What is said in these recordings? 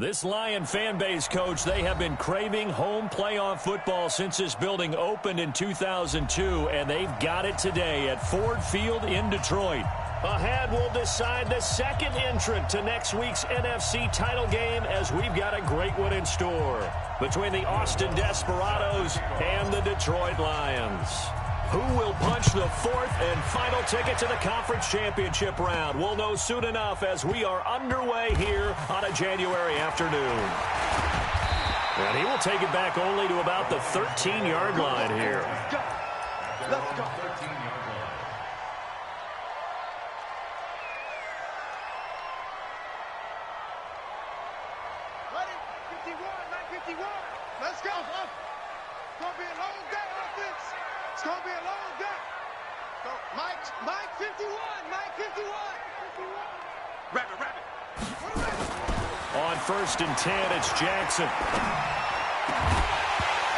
This Lion fan base, Coach, they have been craving home playoff football since this building opened in 2002, and they've got it today at Ford Field in Detroit. Ahead, we'll decide the second entrant to next week's NFC title game, as we've got a great one in store between the Austin Desperados and the Detroit Lions. Who will punch the fourth and final ticket to the conference championship round? We'll know soon enough as we are underway here on a January afternoon. And he will take it back only to about the 13-yard line here. Let's go. 13-yard line. Ready? 51, 951. Let's go. It's going to be a long day, offense. It's going to be a long day. So, Mike 51. Mike 51. Rabbit. On 1st and 10, it's Jackson.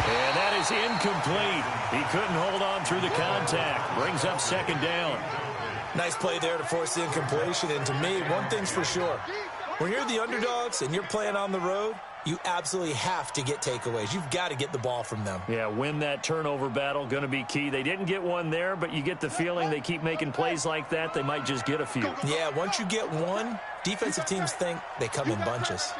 And that is incomplete. He couldn't hold on through the contact. Brings up 2nd down. Nice play there to force the incompletion. And to me, one thing's for sure. When you're the underdogs and you're playing on the road, you absolutely have to get takeaways. You've got to get the ball from them. Yeah, win that turnover battle, going to be key. They didn't get one there, but you get the feeling they keep making plays like that, they might just get a few. Yeah, once you get one, defensive teams think they come in bunches.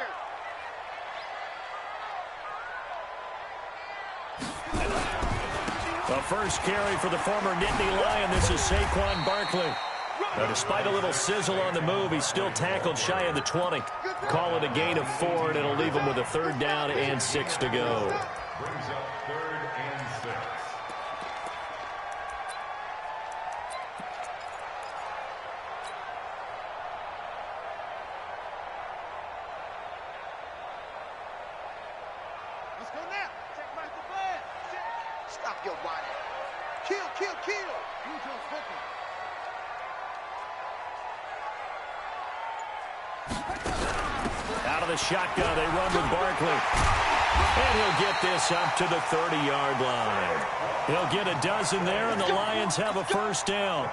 The first carry for the former Nittany Lion. This is Saquon Barkley. Now, despite a little sizzle on the move, he's still tackled shy of the 20. Call it a gain of 4, and it'll leave him with a 3rd down and 6 to go. Brings up 3rd and 6. Let's go now. Take back the flag. Stop your body. Kill. You just spoken. Out of the shotgun, they run with Barkley. And he'll get this up to the 30-yard line. He'll get a dozen there, and the Lions have a 1st down.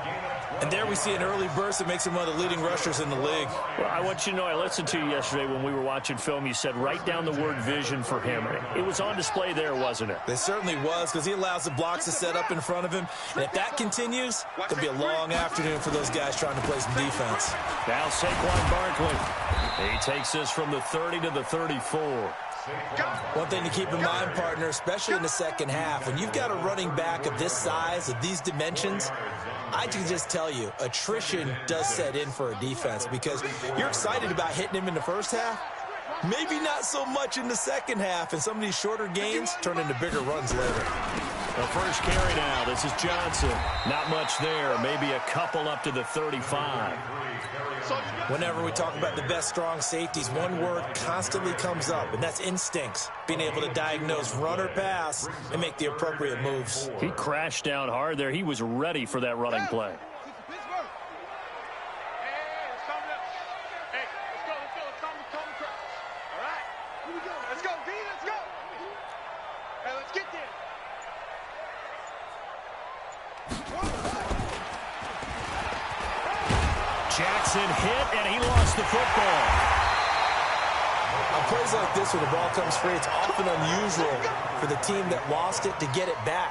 And there we see an early burst that makes him one of the leading rushers in the league. Well, I want you to know, I listened to you yesterday when we were watching film. You said write down the word vision for him. It was on display there, wasn't it? It certainly was, because he allows the blocks to set up in front of him. And if that continues, it'll be a long afternoon for those guys trying to play some defense. Now Saquon Barkley. He takes this from the 30 to the 34. One thing to keep in mind, partner, especially in the second half, when you've got a running back of this size, of these dimensions, I can just tell you, attrition does set in for a defense, because you're excited about hitting him in the first half, maybe not so much in the second half, and some of these shorter gains turn into bigger runs later. The first carry now, this is Johnson. Not much there, maybe a couple up to the 35. Whenever we talk about the best strong safeties, one word constantly comes up, and that's instincts. Being able to diagnose run or pass and make the appropriate moves. He crashed down hard there. He was ready for that running play. Jackson hit, and he lost the football. On plays like this, when the ball comes free, it's often unusual for the team that lost it to get it back,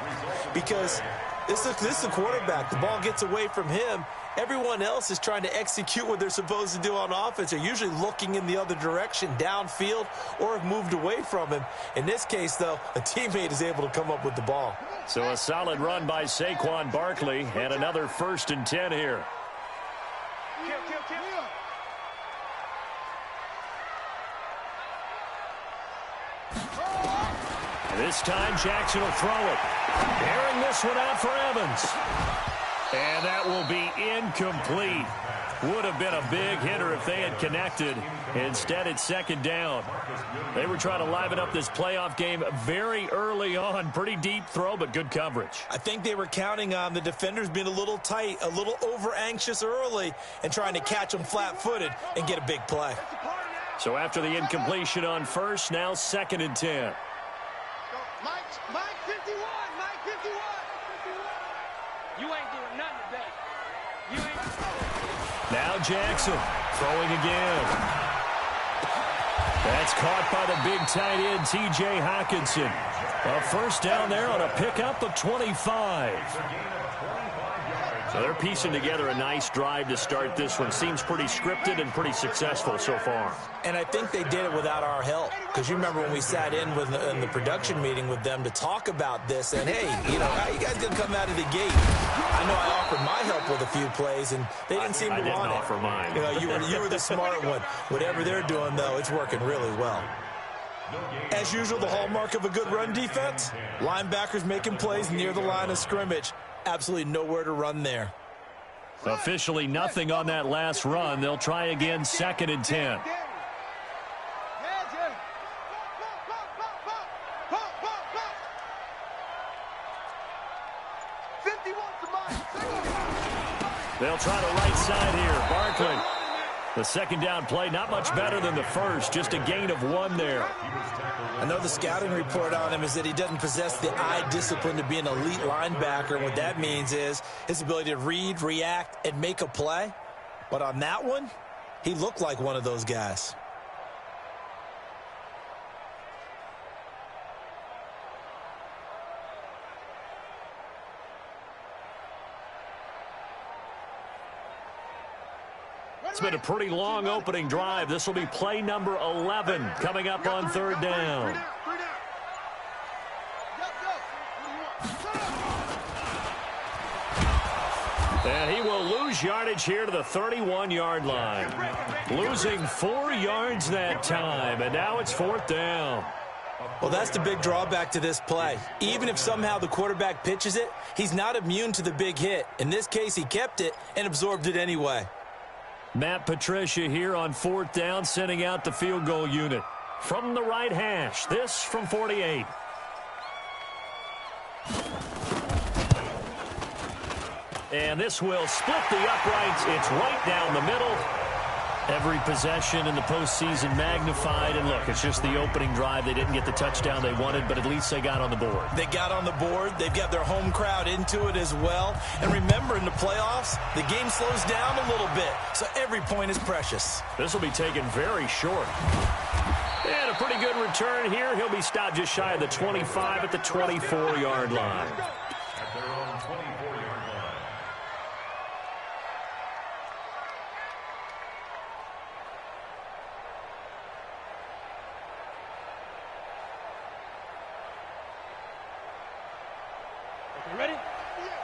because this is the quarterback. The ball gets away from him. Everyone else is trying to execute what they're supposed to do on offense. They're usually looking in the other direction, downfield, or have moved away from him. In this case, though, a teammate is able to come up with the ball. So a solid run by Saquon Barkley, and another 1st and 10 here. This time, Jackson will throw it. Airing this one out for Evans. And that will be incomplete. Would have been a big hitter if they had connected. Instead, it's 2nd down. They were trying to liven up this playoff game very early on. Pretty deep throw, but good coverage. I think they were counting on the defenders being a little tight, a little over-anxious early, and trying to catch them flat-footed and get a big play. So after the incompletion on 1st, now 2nd and 10. Mike 51. You ain't doing nothing today. You ain't. Now Jackson throwing again. That's caught by the big tight end, T.J. Hawkinson. A first down there on a pickup of 25. So they're piecing together a nice drive to start this one. Seems pretty scripted and pretty successful so far. And I think they did it without our help. Because you remember when we sat in the production meeting with them to talk about this. And, hey, how you guys going to come out of the gate? I know I offered my help with a few plays, and they didn't seem to want it. I didn't offer mine. You were the smart one. Whatever they're doing, though, it's working really well. As usual, the hallmark of a good run defense, linebackers making plays near the line of scrimmage. Absolutely nowhere to run there. Officially nothing on that last run. They'll try again, 2nd and 10. They'll try the right side here. Barkley. The second down play, not much better than the first. Just a gain of 1 there. I know the scouting report on him is that he doesn't possess the eye discipline to be an elite linebacker. And what that means is his ability to read, react, and make a play. But on that one, he looked like one of those guys. It's been a pretty long opening drive. This will be play number 11 coming up on 3rd down. And he will lose yardage here to the 31-yard line. Losing 4 yards that time, and now it's 4th down. Well, that's the big drawback to this play. Even if somehow the quarterback pitches it, he's not immune to the big hit. In this case, he kept it and absorbed it anyway. Matt Patricia here on 4th down, sending out the field goal unit. From the right hash, this from 48. And this will split the uprights. It's right down the middle. Every possession in the postseason magnified. And look, it's just the opening drive. They didn't get the touchdown they wanted, but at least they got on the board. They got on the board. They've got their home crowd into it as well. And remember, in the playoffs, the game slows down a little bit, so every point is precious. This will be taken very short. And a pretty good return here. He'll be stopped just shy of the 25 at the 24-yard line. Ready?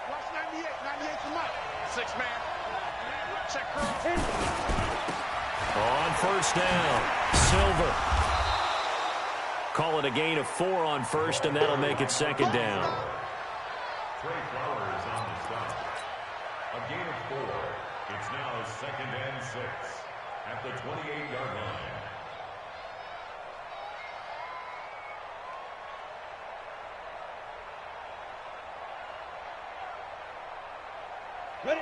Watch 98. 98 for Mike. 6-man. Check curl. On 1st down, Silver. Call it a gain of 4 on 1st, and that'll make it 2nd down. Trey Flowers on the stop. A gain of 4. It's now 2nd and 6 at the 28-yard line.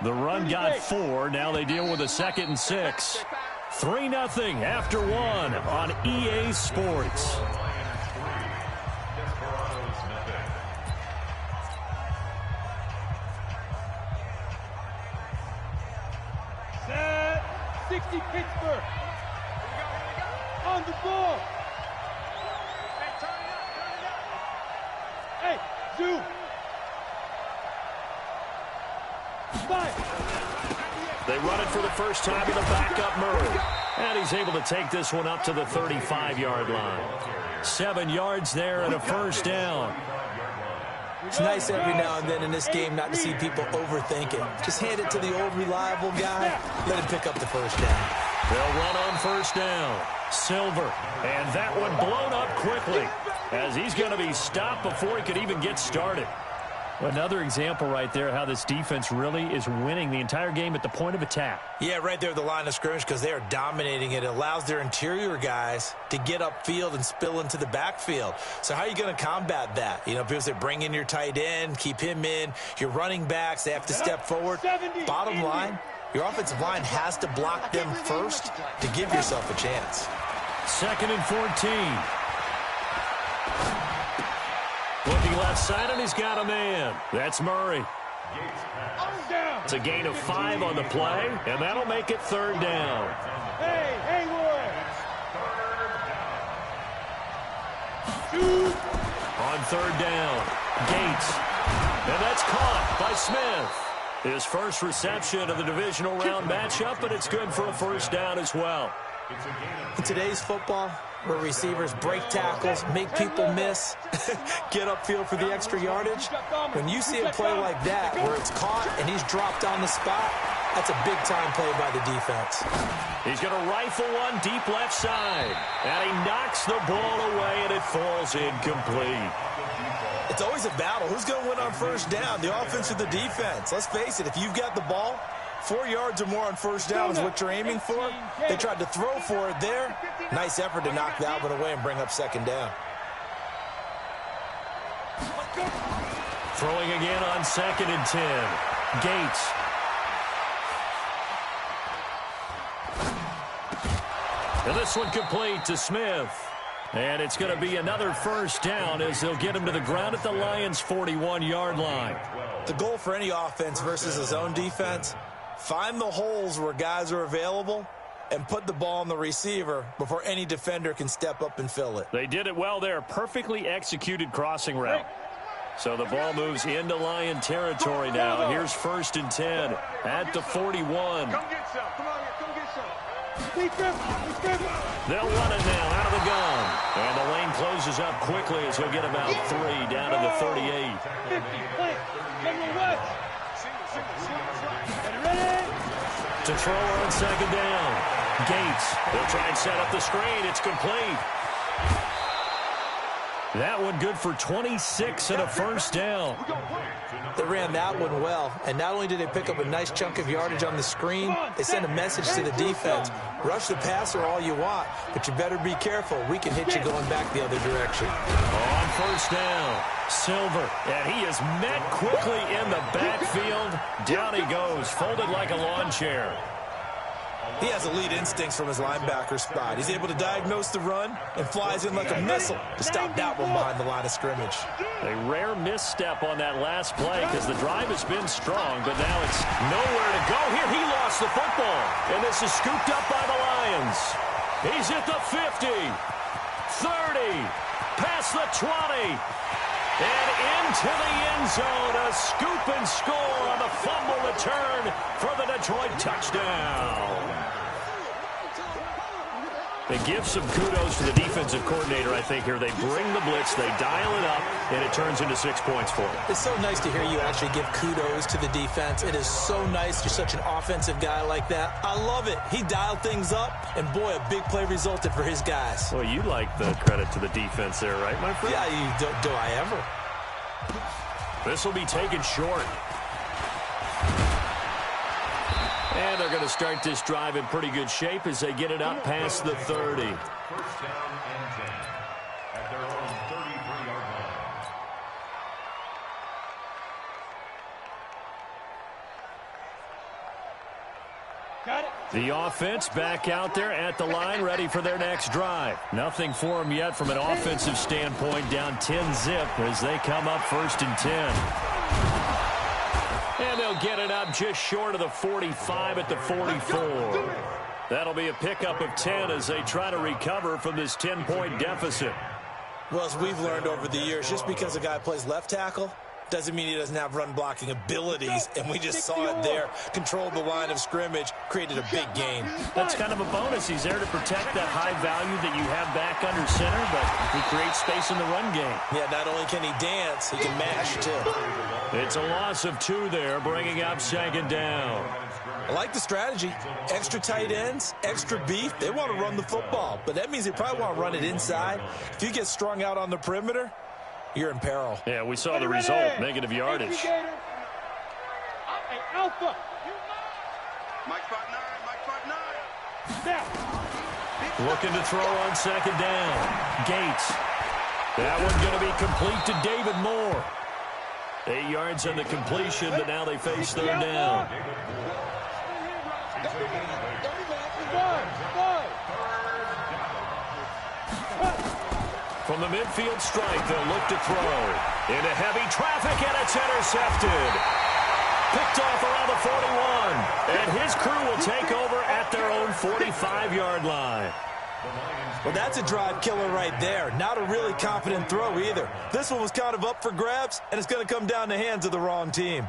The run got 4. Now they deal with a 2nd and 6. 3-0 after 1 on EA Sports. Set. 60 Pittsburgh. On the ball. Hey, turn it up. Hey, Zoo. They run it for the first time to the backup Murray. And he's able to take this one up to the 35-yard line. 7 yards there and a 1st down. It's nice every now and then in this game not to see people overthink it. Just hand it to the old reliable guy. Let him pick up the 1st down. They'll run on 1st down. Silver. And that one blown up quickly as he's going to be stopped before he could even get started. Another example right there how this defense really is winning the entire game at the point of attack. Yeah, right there at the line of scrimmage because they are dominating it. It allows their interior guys to get upfield and spill into the backfield. So how are you going to combat that? Because they bring in your tight end, keep him in. Your running backs, they have to step forward. Bottom line, your offensive line has to block them first to give yourself a chance. 2nd and 14. Looking left side, and he's got a man. That's Murray. It's a gain of 5 on the play, and that'll make it 3rd down. Hey, Hayward. On third down, Gates. And that's caught by Smith. His first reception of the divisional round matchup, but it's good for a first down as well. In today's football, where receivers break tackles, make people miss, get upfield for the extra yardage, when you see a play like that where it's caught and he's dropped on the spot, that's a big-time play by the defense. He's going to rifle one deep left side, and he knocks the ball away, and it falls incomplete. It's always a battle. Who's going to win on first down, the offense or the defense? Let's face it, if you've got the ball, 4 yards or more on first down is what you're aiming for. They tried to throw for it there. Nice effort to knock that one away and bring up second down. Throwing again on 2nd and 10. Gates. And this one complete to Smith. And it's going to be another first down as they'll get him to the ground at the Lions' 41-yard line. The goal for any offense versus a zone defense, find the holes where guys are available and put the ball on the receiver before any defender can step up and fill it. They did it well there. Perfectly executed crossing route. So the ball moves into Lion territory now. Here's 1st and 10 at the 41. Come get some. Come on here. Come get some. They'll run it now out of the gun. And the lane closes up quickly as he'll get about 3 down to the 38. To throw on 2nd down. Gates. They'll try and set up the screen. It's complete. That one good for 26 and a first down. They ran that one well, and not only did they pick up a nice chunk of yardage on the screen, they sent a message to the defense. Rush the passer all you want, but you better be careful. We can hit you going back the other direction. On first down, Silver, and he is met quickly in the backfield. Down he goes, folded like a lawn chair. He has elite instincts from his linebacker spot. He's able to diagnose the run and flies in like a missile to stop that one behind the line of scrimmage. A rare misstep on that last play because the drive has been strong, but now it's nowhere to go. Here he lost the football, and this is scooped up by the Lions. He's at the 50, 30, past the 20, and into the end zone. A scoop and score on the fumble return for the Detroit touchdown. They give some kudos to the defensive coordinator, I think, here. They bring the blitz, they dial it up, and it turns into 6 points for them. It's so nice to hear you actually give kudos to the defense. It is so nice. You're such an offensive guy like that. I love it. He dialed things up, and boy, a big play resulted for his guys. Well, you like the credit to the defense there, right, my friend? Yeah, do I ever? This will be taken short. And they're going to start this drive in pretty good shape as they get it up past the 30. First down and 10 at their own 33-yard line. Got it. The offense back out there at the line, ready for their next drive. Nothing for them yet from an offensive standpoint, down 10-zip as they come up 1st and 10. And they'll get it up just short of the 45 at the 44. That'll be a pickup of 10 as they try to recover from this 10-point deficit. Well, as we've learned over the years, just because a guy plays left tackle doesn't mean he doesn't have run-blocking abilities, and we just saw it there. Controlled the line of scrimmage, created a big gain. That's kind of a bonus. He's there to protect that high value that you have back under center, but he creates space in the run game. Yeah, not only can he dance, he can mash, too. It's a loss of 2 there, bringing up 2nd down. I like the strategy. Extra tight ends, extra beef. They want to run the football, but that means they probably want to run it inside. If you get strung out on the perimeter, you're in peril. Yeah, we saw the result, negative yardage. Alpha. Mike 5'9", Mike 5'9". Looking to throw on 2nd down. Gates. That one going to be complete to David Moore. 8 yards on the completion, but now they face 3rd down. From the midfield stripe, they'll look to throw. Into heavy traffic, and it's intercepted. Picked off around the 41. And his crew will take over at their own 45-yard line. Well, that's a drive killer right there. Not a really confident throw either. This one was kind of up for grabs, and it's going to come down the hands of the wrong team.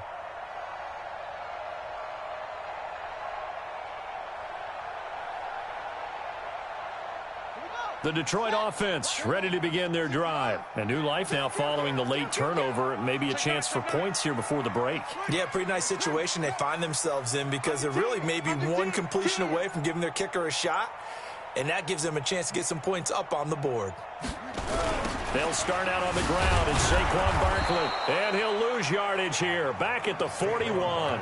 The Detroit offense ready to begin their drive. A new life now following the late turnover. Maybe a chance for points here before the break. Yeah, pretty nice situation they find themselves in because they're really maybe one completion away from giving their kicker a shot, and that gives them a chance to get some points up on the board. They'll start out on the ground, and Saquon Barkley, and he'll lose yardage here. Back at the 41.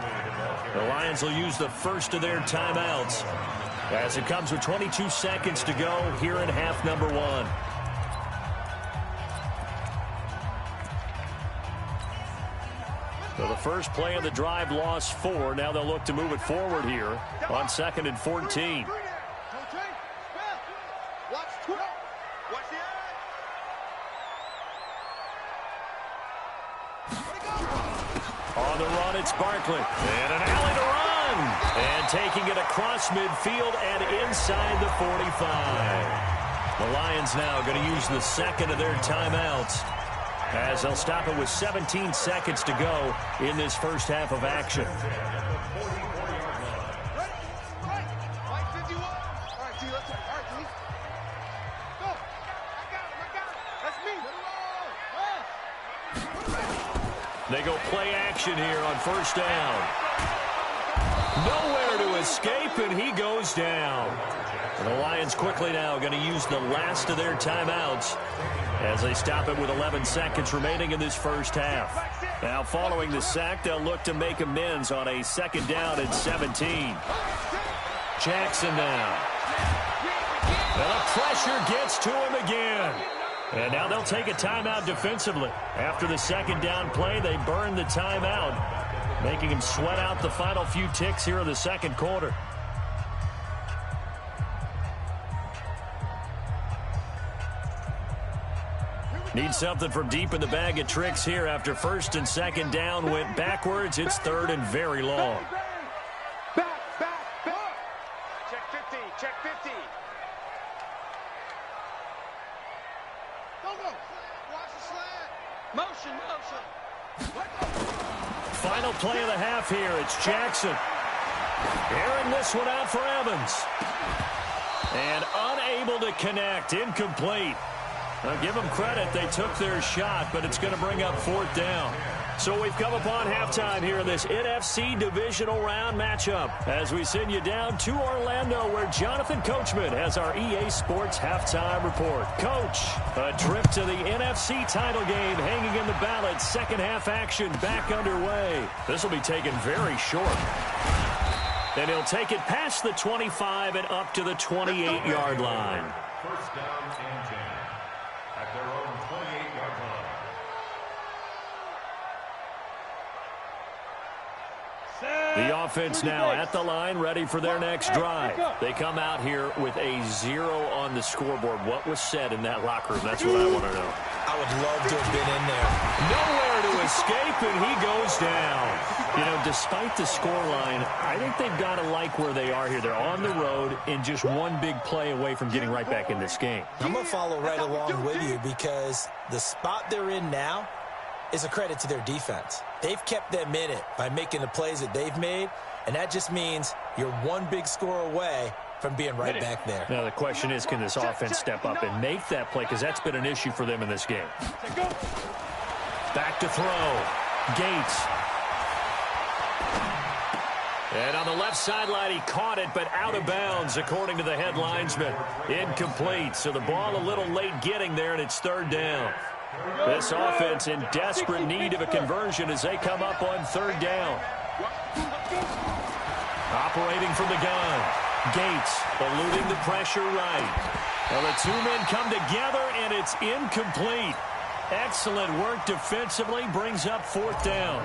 The Lions will use the first of their timeouts as it comes with 22 seconds to go here in half number one. So the first play of the drive lost 4. Now they'll look to move it forward here on 2nd and 14. On the run, it's Barkley. And an alley to run. And taking it across midfield and inside the 45. The Lions now going to use the second of their timeouts as they'll stop it with 17 seconds to go in this first half of action. They go play action here on first down. Nowhere to escape, and he goes down. And the Lions quickly now going to use the last of their timeouts as they stop it with 11 seconds remaining in this first half. Now following the sack, they'll look to make amends on a 2nd down and 17. Jackson now. And the pressure gets to him again. And now they'll take a timeout defensively. After the 2nd down play, they burn the timeout, making him sweat out the final few ticks here in the 2nd quarter. Need something from deep in the bag of tricks here after 1st and 2nd down went backwards. It's 3rd and very long. Back. Check 50. Go. Watch the slant. Motion. Final play of the half here. It's Jackson. Airing this one out for Evans. And unable to connect. Incomplete. Now give them credit. They took their shot, but it's going to bring up 4th down. So we've come upon halftime here in this NFC divisional round matchup as we send you down to Orlando where Jonathan Coachman has our EA Sports halftime report. Coach, a trip to the NFC title game hanging in the balance. 2nd half action back underway. This will be taken very short. And he'll take it past the 25 and up to the 28-yard line. First down and 10 at their own 28-yard line. The offense now at the line, ready for their next drive. They come out here with a 0 on the scoreboard. What was said in that locker room? That's what I want to know. I would love to have been in there. Nowhere to escape, and he goes down. You know, despite the scoreline, I think they've got to like where they are here. They're on the road and just one big play away from getting right back in this game. I'm going to follow right along with you because the spot they're in now is a credit to their defense. They've kept them in it by making the plays that they've made, and that just means you're one big score away from being right back there. Now the question is, can this offense step up and make that play? Because that's been an issue for them in this game. Back to throw. Gates. And on the left sideline, he caught it, but out of bounds, according to the head linesman. Incomplete. So the ball a little late getting there, and it's 3rd down. This offense in desperate need of a conversion as they come up on 3rd down. Operating from the gun. Gates eluding the pressure right. Well, the 2 men come together, and it's incomplete. Excellent work defensively, brings up 4th down.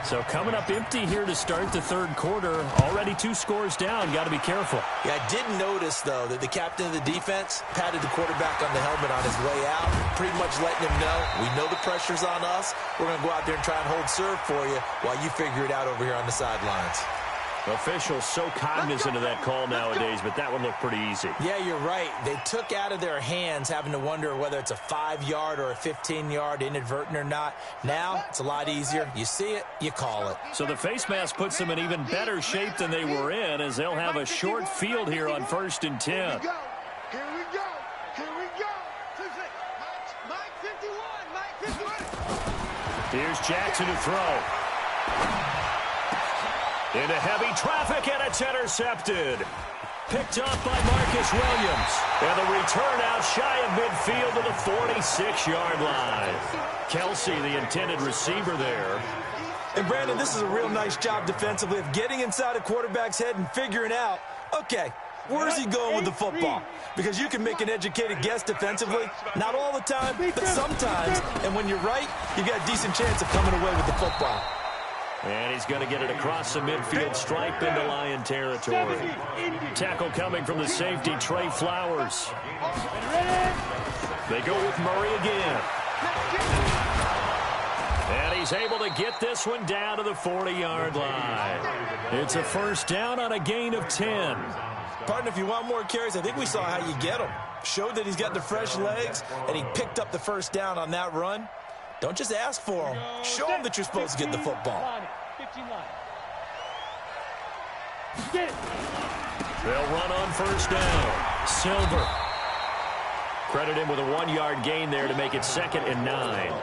So coming up empty here to start the 3rd quarter. Already 2 scores down. Got to be careful. Yeah, I did notice, though, that the captain of the defense patted the quarterback on the helmet on his way out, pretty much letting him know, we know the pressure's on us. We're going to go out there and try and hold serve for you while you figure it out over here on the sidelines. Officials so cognizant of that call nowadays, but that one looked pretty easy. Yeah, you're right. They took out of their hands having to wonder whether it's a 5-yard or a 15-yard inadvertent or not. Now, it's a lot easier. You see it, you call it. So the face mask puts them in even better shape than they were in, as they'll have a short field here on 1st and 10. Here we go. Here we go. Here we go. Mike 51. Mike 51. Here's Jackson to throw. Into heavy traffic, and it's intercepted. Picked up by Marcus Williams. And the return out shy of midfield to the 46-yard line. Kelsey, the intended receiver there. And, Brandon, this is a real nice job defensively of getting inside a quarterback's head and figuring out, okay, where's he going with the football? Because you can make an educated guess defensively. Not all the time, but sometimes. And when you're right, you got a decent chance of coming away with the football. And he's going to get it across the midfield stripe into Lion territory. Tackle coming from the safety, Trey Flowers. They go with Murray again. And he's able to get this one down to the 40-yard line. It's a first down on a gain of 10. Partner, if you want more carries, I think we saw how you get him. Showed that he's got the fresh legs, and he picked up the first down on that run. Don't just ask for him. Show him that you're supposed to get the football. They'll run on first down. Silver. Credit him with a 1-yard gain there to make it 2nd and 9.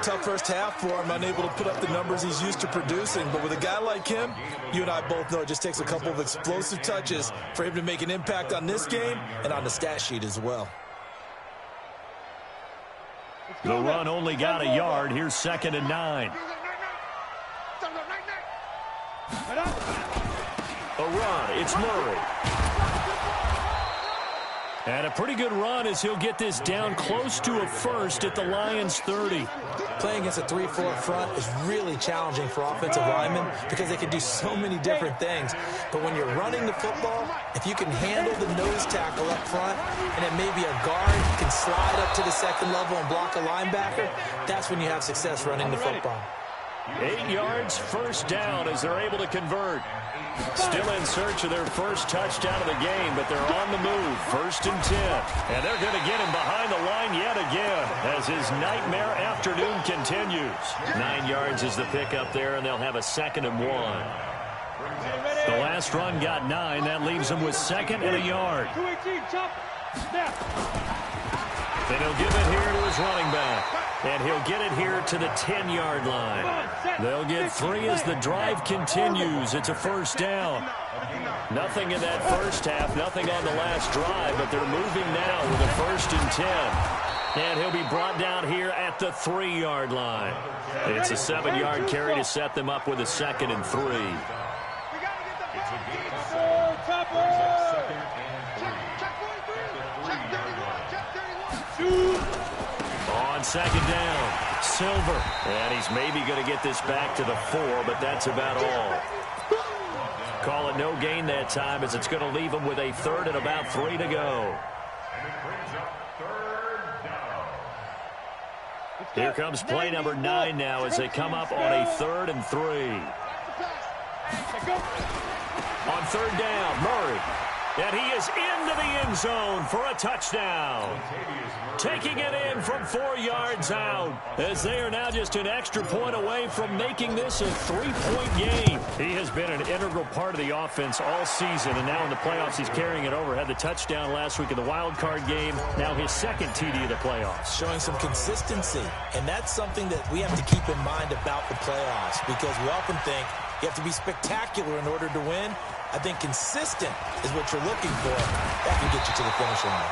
Tough first half for him, unable to put up the numbers he's used to producing. But with a guy like him, you and I both know it just takes a couple of explosive touches for him to make an impact on this game and on the stat sheet as well. The run only got a yard. Here's 2nd and 9. A run. It's Murray. And a pretty good run as he'll get this down close to a first at the Lions' 30. Playing against a 3-4 front is really challenging for offensive linemen because they can do so many different things. But when you're running the football, if you can handle the nose tackle up front and then maybe a guard can slide up to the second level and block a linebacker, that's when you have success running the football. 8 yards, first down as they're able to convert. Still in search of their first touchdown of the game, but they're on the move. 1st and 10. And they're going to get him behind the line yet again as his nightmare afternoon continues. 9 yards is the pickup there, and they'll have a 2nd and 1. The last run got 9. That leaves them with 2nd and a yard. And he'll give it here to his running back. And he'll get it here to the 10-yard line. They'll get 3 as the drive continues. It's a first down. Nothing in that first half, nothing on the last drive, but they're moving now with a 1st and 10. And he'll be brought down here at the 3-yard line. It's a 7-yard carry to set them up with a 2nd and 3. On 2nd down, Silver. And he's maybe going to get this back to the 4, but that's about all. Call it no gain that time as it's going to leave him with a 3rd and about 3 to go. Here comes play number 9 now as they come up on a 3rd and 3. On 3rd down, Murray. And he is into the end zone for a touchdown. Taking it in from 4 yards out as they are now just an extra point away from making this a 3-point game. He has been an integral part of the offense all season, and now in the playoffs he's carrying it over. Had the touchdown last week in the wild card game. Now his 2nd TD of the playoffs. Showing some consistency, and that's something that we have to keep in mind about the playoffs because we often think you have to be spectacular in order to win. I think consistent is what you're looking for. That can get you to the finish line.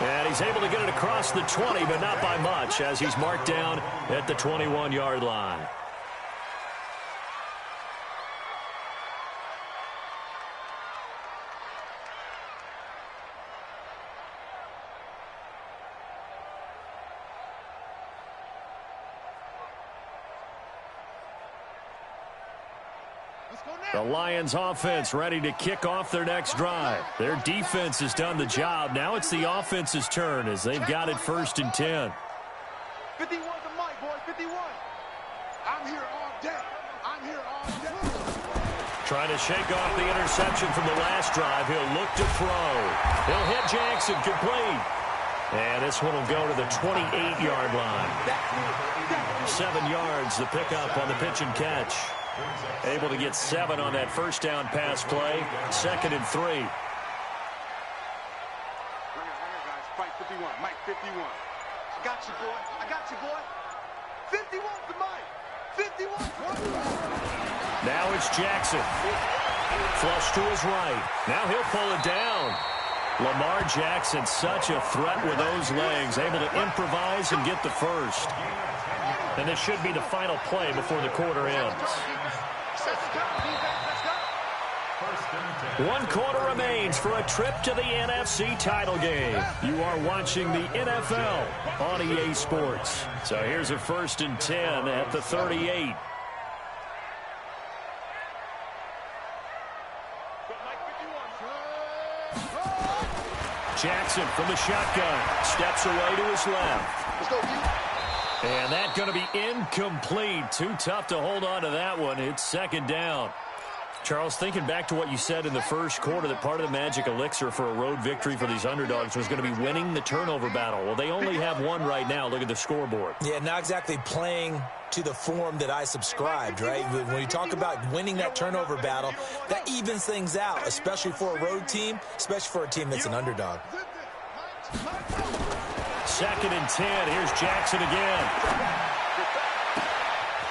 And he's able to get it across the 20, but not by much, as he's marked down at the 21-yard line. The Lions offense ready to kick off their next drive. Their defense has done the job. Now it's the offense's turn as they've got it 1st and 10. 51 to Mike, boy, 51. I'm here all day. I'm here all day. Trying to shake off the interception from the last drive. He'll look to throw. He'll hit Jackson, complete. And this one will go to the 28-yard line. 7 yards, the pickup on the pitch and catch. Able to get 7 on that first down pass play. 2nd and 3. Right here, guys. Fight 51. Mike, 51. I got you, boy. I got you, boy. 51 for Mike. 51. Now it's Jackson. Flush to his right. Now he'll pull it down. Lamar Jackson, such a threat with those legs, able to improvise and get the first. And this should be the final play before the quarter ends. 1 quarter remains for a trip to the NFC title game. You are watching the NFL on EA Sports. So here's a 1st and 10 at the 38. Jackson from the shotgun. Steps away to his left. Let's go, and that's going to be incomplete. Too tough to hold on to that one. It's 2nd down. Charles, thinking back to what you said in the first quarter, that part of the magic elixir for a road victory for these underdogs was going to be winning the turnover battle. Well, they only have one right now. Look at the scoreboard. Yeah, not exactly playing to the form that I subscribed, right? When you talk about winning that turnover battle, that evens things out, especially for a road team, especially for a team that's an underdog. 2nd and 10. Here's Jackson again.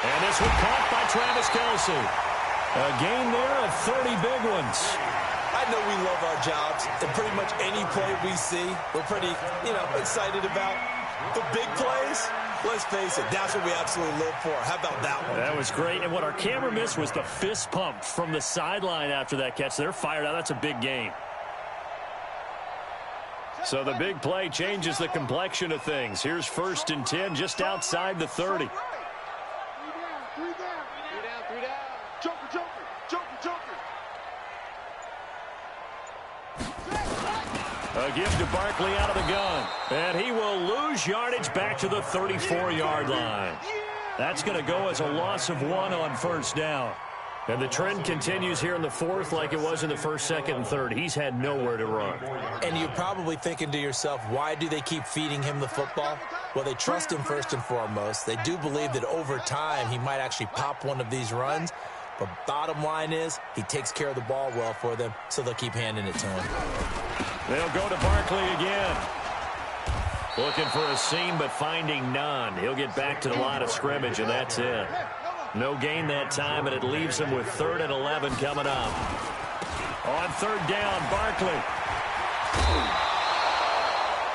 And this one caught by Travis Kelce. A game there of 30 big ones. I know we love our jobs, and pretty much any play we see, we're pretty, excited about. The big plays, let's face it, that's what we absolutely live for. How about that one? That was great, and what our camera missed was the fist pump from the sideline after that catch. They're fired out. That's a big game. So the big play changes the complexion of things. Here's 1st and 10 just outside the 30. A give to Barkley out of the gun. And he will lose yardage back to the 34-yard line. That's going to go as a loss of 1 on 1st down. And the trend continues here in the 4th like it was in the 1st, 2nd, and 3rd. He's had nowhere to run. And you're probably thinking to yourself, why do they keep feeding him the football? Well, they trust him first and foremost. They do believe that over time he might actually pop one of these runs. But bottom line is, he takes care of the ball well for them, so they'll keep handing it to him. They'll go to Barkley again. Looking for a seam, but finding none. He'll get back to the line of scrimmage, and that's it. No gain that time, and it leaves him with 3rd and 11 coming up. On 3rd down, Barkley.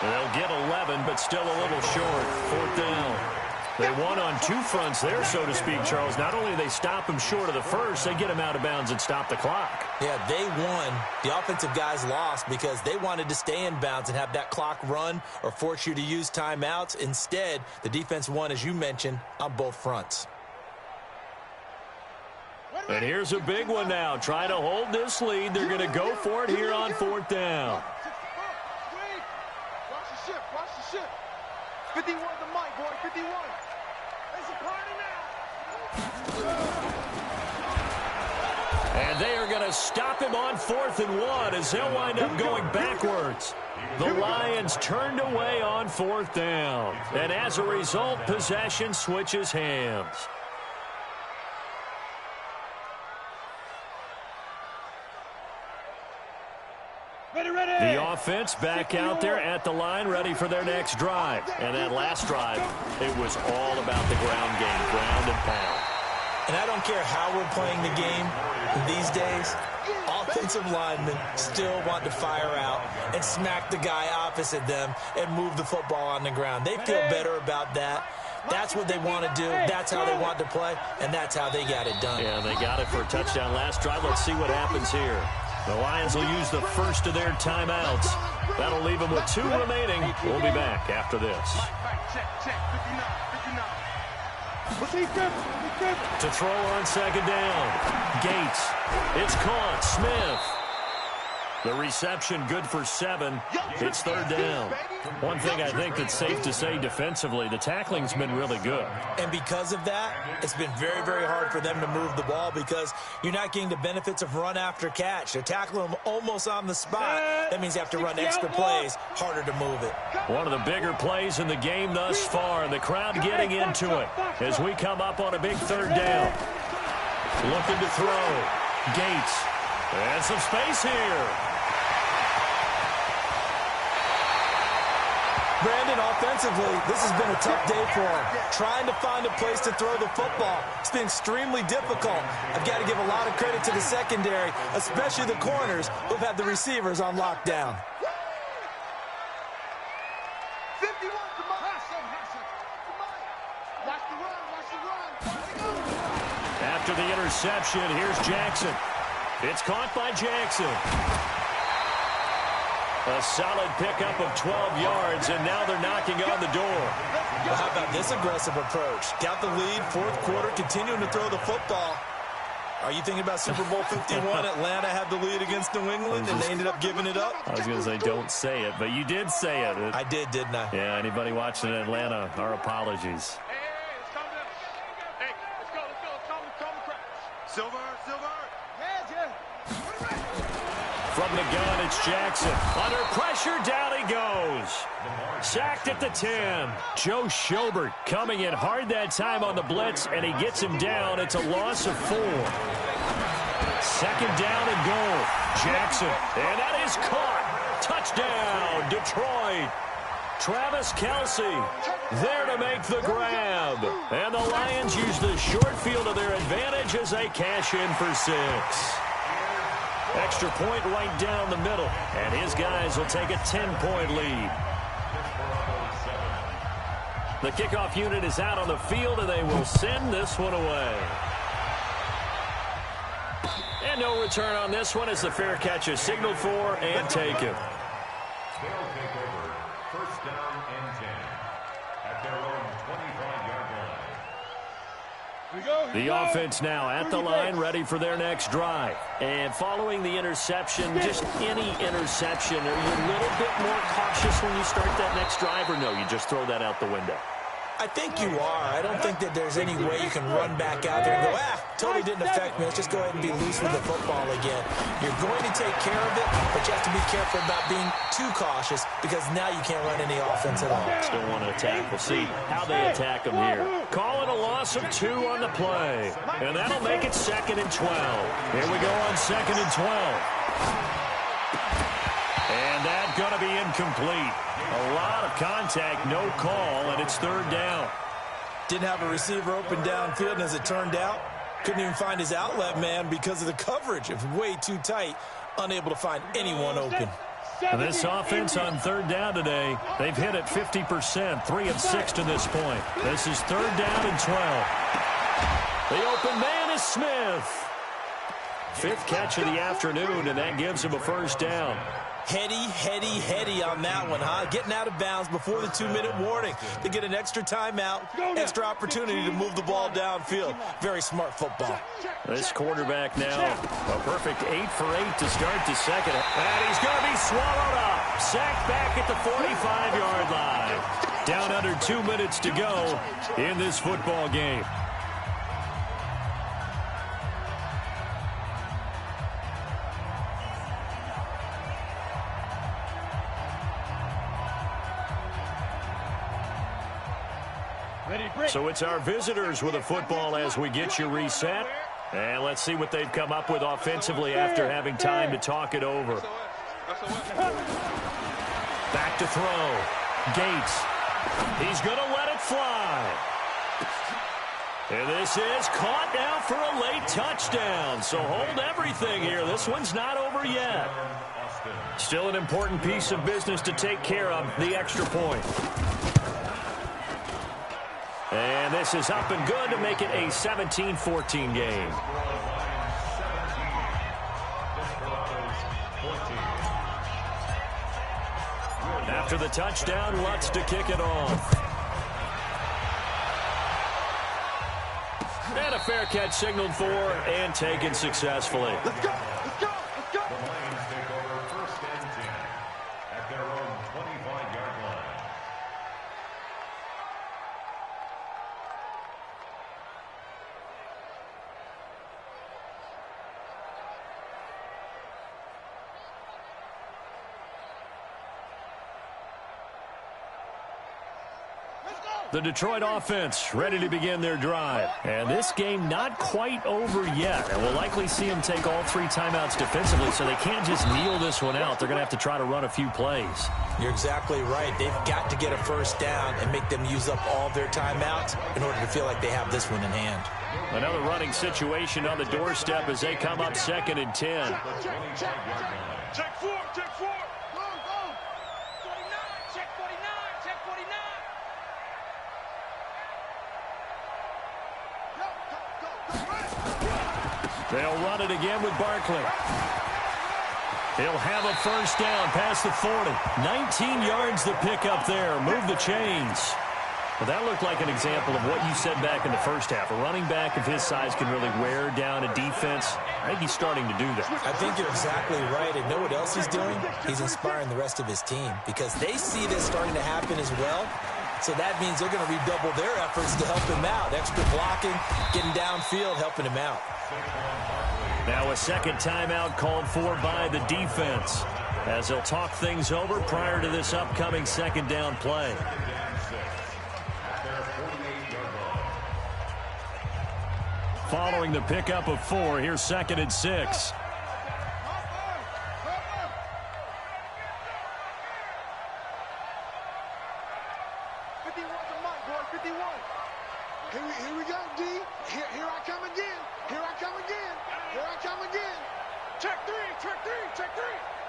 They'll get 11, but still a little short. 4th down. They won on 2 fronts there, so to speak, Charles. Not only do they stop him short of the first, they get him out of bounds and stop the clock. Yeah, they won. The offensive guys lost because they wanted to stay in bounds and have that clock run or force you to use timeouts. Instead, the defense won, as you mentioned, on both fronts. And here's a big one now. Trying to hold this lead. They're going to go for it here on 4th down. Watch the ship. Watch the ship. 51 to Mike, boy. 51. It's a party now. And they are going to stop him on 4th and 1 as they'll wind up going backwards. The Lions turned away on 4th down. And as a result, possession switches hands. The offense back out there at the line, ready for their next drive. And that last drive, it was all about the ground game, ground and pound. And I don't care how we're playing the game these days, offensive linemen still want to fire out and smack the guy opposite them and move the football on the ground. They feel better about that. That's what they want to do. That's how they want to play, and that's how they got it done. Yeah, they got it for a touchdown last drive. Let's see what happens here. The Lions will use the first of their timeouts. That'll leave them with 2 remaining. We'll be back after this. To throw on 2nd down. Gates. It's caught. Smith. The reception good for 7. It's third down. One thing I think that's safe to say defensively, the tackling's been really good. And because of that, it's been very, very hard for them to move the ball because you're not getting the benefits of run after catch. They're tackling them almost on the spot. That means you have to run extra plays, harder to move it. One of the bigger plays in the game thus far, and the crowd getting into it as we come up on a big third down. Looking to throw. Gates. And some space here. Brandon, offensively, this has been a tough day for him. Trying to find a place to throw the football. It's been extremely difficult. I've got to give a lot of credit to the secondary, especially the corners who've had the receivers on lockdown. 51, come on. Watch the run. After the interception, here's Jackson. It's caught by Jackson. A solid pickup of 12 yards, and now they're knocking on the door. Well, how about this aggressive approach? Got the lead, fourth quarter, continuing to throw the football. Are you thinking about Super Bowl 51? Atlanta had the lead against New England, and they ended up giving it up? I was going to say, don't say it, but you did say it. I did, didn't I? Yeah, anybody watching in Atlanta, our apologies. Silver. From the gun, it's Jackson. Under pressure, down he goes. Sacked at the 10. Joe Schobert coming in hard that time on the blitz, and he gets him down. It's a loss of 4. Second down and goal. Jackson, and that is caught. Touchdown, Detroit. Travis Kelce there to make the grab. And the Lions use the short field to their advantage as they cash in for 6. Extra point right down the middle, and his guys will take a 10-point lead. The kickoff unit is out on the field, and they will send this one away. And no return on this one as the fair catch is signaled for and taken. They'll take over first down and 10 at their own 25-yard line. The offense now at the line, ready for their next drive. And following the interception, just any interception, are you a little bit more cautious when you start that next drive, or no, you just throw that out the window? I think you are. I don't think that there's any way you can run back out there and go, totally didn't affect me. Let's just go ahead and be loose with the football again. You're going to take care of it, but you have to be careful about being too cautious because now you can't run any offense at all. Still want to attack. We'll see how they attack them here. Call it a loss of 2 on the play. And that'll make it 2nd and 12. Here we go on 2nd and 12. And that's going to be incomplete. A lot of contact, no call, and it's third down. Didn't have a receiver open downfield, and as it turned out, couldn't even find his outlet man because of the coverage. It was way too tight, unable to find anyone open. And this offense on third down today, they've hit it 50%, 3 of 6 to this point. This is third down and 12. The open man is Smith. 5th catch of the afternoon, and that gives him a first down. Heady on that one, huh? Getting out of bounds before the 2-minute warning. They get an extra timeout, extra opportunity to move the ball downfield. Very smart football. This quarterback now, a perfect 8 for 8 to start the second. And he's going to be swallowed up. Sacked back at the 45-yard line. Down under 2 minutes to go in this football game. So it's our visitors with a football as we get you reset. And let's see what they've come up with offensively after having time to talk it over. Back to throw. Gates. He's going to let it fly. And this is caught now for a late touchdown. So hold everything here. This one's not over yet. Still an important piece of business to take care of, the extra point. And this is up and good to make it a 17-14 game. After the touchdown, Lutz to kick it off. And a fair catch signaled for and taken successfully. Let's go. The Detroit offense ready to begin their drive. And this game not quite over yet. And we'll likely see them take all 3 timeouts defensively, so they can't just kneel this one out. They're going to have to try to run a few plays. You're exactly right. They've got to get a first down and make them use up all their timeouts in order to feel like they have this one in hand. Another running situation on the doorstep as they come up 2nd and 10. Check 4, check 4. Go, go. 49, check 49, check 49. They'll run it again with Barkley. He'll have a first down past the 40. 19 yards to pick up there. Move the chains. Well, that looked like an example of what you said back in the first half. A running back of his size can really wear down a defense. I think he's starting to do that. I think you're exactly right. And know what else he's doing? He's inspiring the rest of his team because they see this starting to happen as well. So that means they're going to redouble their efforts to help him out. Extra blocking, getting downfield, helping him out. Now a second timeout called for by the defense as they'll talk things over prior to this upcoming second down play. Following the pickup of 4, here's 2nd and 6. 51. Here we go, D. Here I come again. Here I come again. Here I come again. Check 3, check 3, check 3.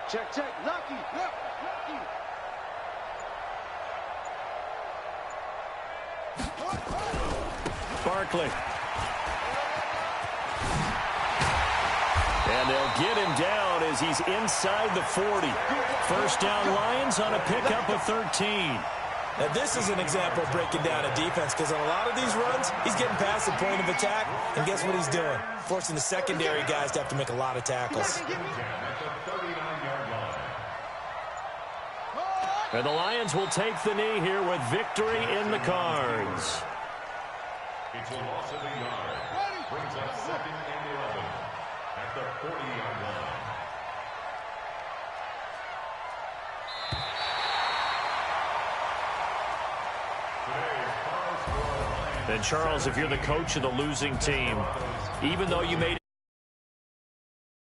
Check, check. Lucky. Look, lucky. Barkley. And they'll get him down as he's inside the 40. First down Lions on a pickup of 13. Now, this is an example of breaking down a defense because on a lot of these runs, he's getting past the point of attack, and guess what he's doing? Forcing the secondary guys to have to make a lot of tackles. And the Lions will take the knee here with victory in the cards. It's a loss of a yard. Brings up 2nd and 11 at the 40-yard line. And Charles, if you're the coach of the losing team, even though you made